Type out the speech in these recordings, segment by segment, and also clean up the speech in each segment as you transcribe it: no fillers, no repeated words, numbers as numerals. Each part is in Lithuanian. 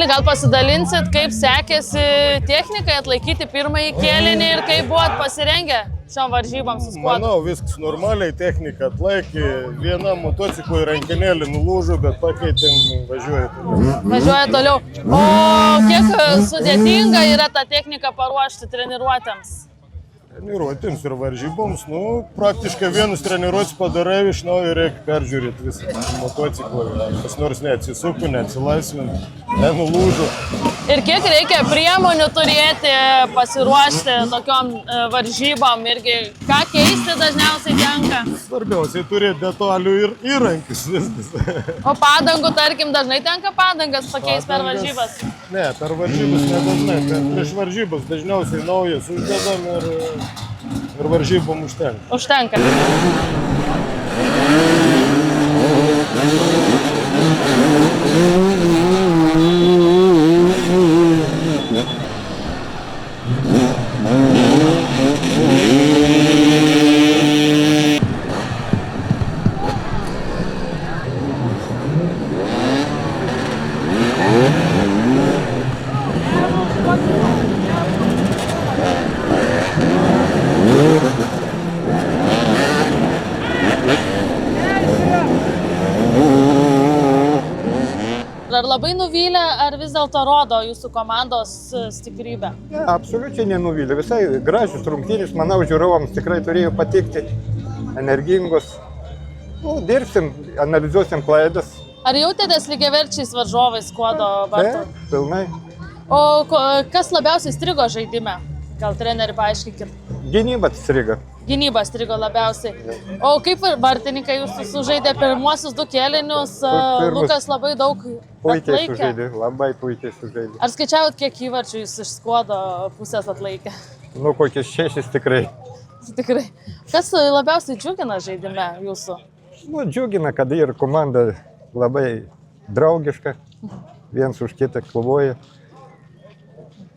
gal pasidalinsit, kaip sekėsi technikai atlaikyti pirmąjį kėlinį ir kaip buvot pasirengę šiom varžybom su skuodu? Manau, viskas normaliai, technika atlaikė. Vienam motociklui rankenėlį nulūžo, bet pakeitėm, važiuoja toliau. Važiuoja toliau. O kiek sudėtinga yra tą techniką paruošti treniruotėms? Treniruotėms ir varžyboms, praktiškai vienus treniruotės padarai, iš naujo reikia peržiūrėti visą motociklą. Kas nors neatsisuko, neatsilaisvino, nenulūžo. Ir kiek reikia priemonių turėti, pasiruošti tokiom varžybom irgi, ką keisti dažniausiai tenka? Svarbiausiai turėti detalių ir įrankius viskas. O padangų, tarkim, dažnai tenka padangas pakeisti per varžybas? Ne, per varžybas nedažnai, prieš varžybas dažniausiai naujas uždedam ir varžybom užtenka. Užtenka. Ar labai nuvylė, ar vis dėlto rodo jūsų komandos stiprybę? Ne, absoliučiai nenuvylė. Visai gražius rungtynės, manau, žiūrovams tikrai turėjo patikti, energingos. Dirbsim, analizuosim klaidas. Ar jautėtės lygiaverčiais varžovais skuodo vartų? Taip, pilnai. O kas labiausiai strigo žaidime? Gal treneri paaiškinkit. Gynyba striga. Gynyba strigo labiausiai. O kaip vartininkai jūs sužaidė pirmuosius 2 kėlinius? Lukas labai daug puikiai sužaidė, labai puikiai sužaidė. Ar skaičiavot, kiek įvarčių jūs iš skuodo pusės atlaikė? Kokius 6 tikrai. Tikrai. Kas labiausiai džiugina žaidime jūsų? Džiugina, kad ir komanda labai draugiška, viens už kitą kovoja.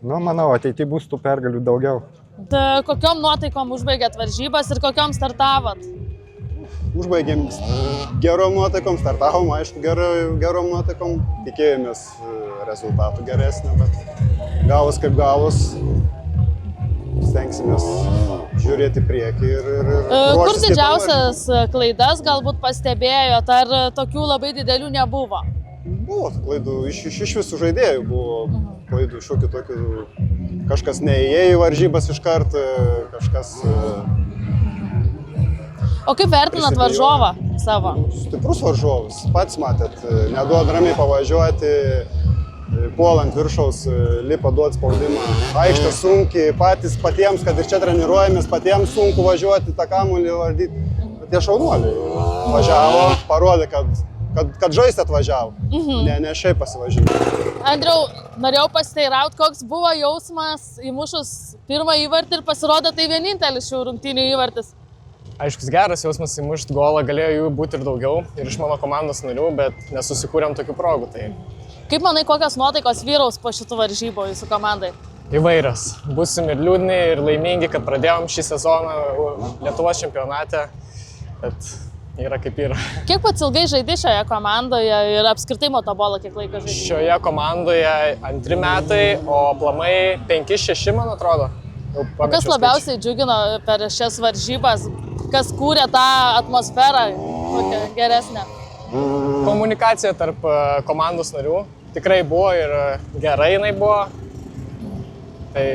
Manau, ateityje bus tų pergalių daugiau. Kokiom nuotaikom užbaigėt varžybas ir kokiom startavot? Užbaigėm gerom nuotaikom, startavom, aišku, gerom nuotaikom. Tikėjomės rezultatų geresnio, bet gavus kaip gavus, stengsimės žiūrėti priekį ir Kur didžiausias klaidas galbūt pastebėjot, ar tokių labai didelių nebuvo? Buvo klaidų, iš visų žaidėjų buvo klaidų, šiokių tokių. Kažkas neįėjo į varžybas iškart, kažkas... O kaip vertinat varžovą savo? Stiprus varžovas, pats matėt, neduod ramiai pavažiuoti, puolant viršaus, lipa duot spaudimą. Aikštė sunkiai, patiems, kad ir čia treniruojamės, patiems sunku važiuoti tą kamuolį vardyti. Bet tie šaunuoliai važiavo, parodė, kad žaisti atvažiavo, ne šiaip pasivažiavo. Andriau, norėjau pasiteiraut, koks buvo jausmas įmušus pirmą įvartį ir pasirodo tai vienintelis šių rungtynių įvartis. Aiškus geras jausmas įmušti golą, galėjo jų būti ir daugiau ir iš mano komandos narių, bet nesusikūrėm tokių progų. Tai... Kaip manai, kokios nuotaikos vyraus po šitų varžybų jūsų komandai? Įvairios. Būsim ir liūdni, ir laimingi, kad pradėjom šį sezoną Lietuvos čempionate, bet yra kaip yra. Kiek pats ilgai žaidži šioje komandoje ir apskritai motobolą kiek laiko žaidži? Šioje komandoje 2 metai, o aplamai 5-6, man atrodo. Kas labiausiai džiugino per šias varžybas? Kas kūrė tą atmosferą tokią geresnę? Komunikacija tarp komandos narių tikrai buvo ir gerai jinai buvo. Tai...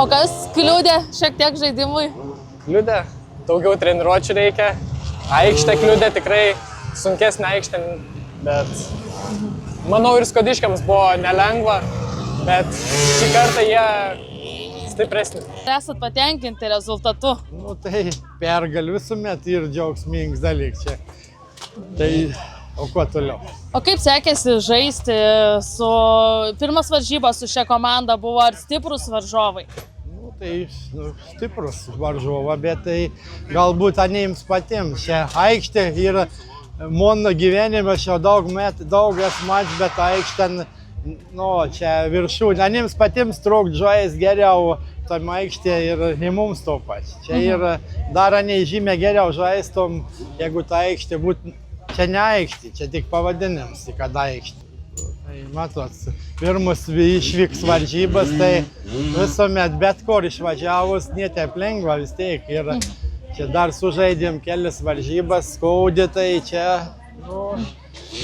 O kas kliūdė šiek tiek žaidimui? Kliūdė. Daugiau treniruočių reikia. Aikštė kliūdė tikrai sunkesnė aikštė, bet manau ir skodiškiams buvo nelengva, bet šį kartą jie stipresni. Esat patenkinti rezultatu? Tai pergalių visuomet ir džiaugsmingas dalykas čia. Tai, o kuo toliau? O kaip sekėsi žaisti su pirmas varžybas su šia komanda, buvo ar stiprus varžovai? Tai stiprus varžovą, bet tai galbūt aneims patiems. Čia aikštė yra mano gyvenime, aš jau daug esu matęs, bet aikštė, čia viršų. Aneims patiems trūkt žais geriau tam aikštė ir mums to pač. Čia yra dar anei žymiai geriau žaistum, jeigu ta aikštė būtų, čia ne aikštė, čia tik pavadinimas, kad aikštė. Tai matot, pirmus išvyks varžybas, tai visuomet bet kur išvažiavus, netaip lengva vis tiek. Ir čia dar sužaidėm kelias varžybas, skaudė, tai čia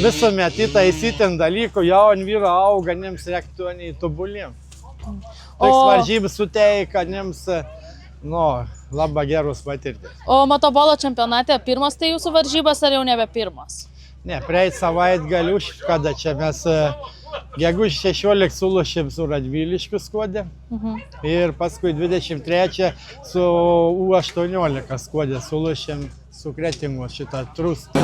visuomet įtaisytin dalykų, jaun vyro auganėms reiktų tobuliem. Toks varžybas suteikia jiems labai gerus patirtis. O motobolo čempionate pirmas tai jūsų varžybas ar jau nebe pirmas? Ne, praeit savaitgalį, kada čia mes gegužės 16 sulušėm su Radviliškiu Skuode ir paskui 23 su U18 Skuode sulušėm su Kretingos šitą trūstą.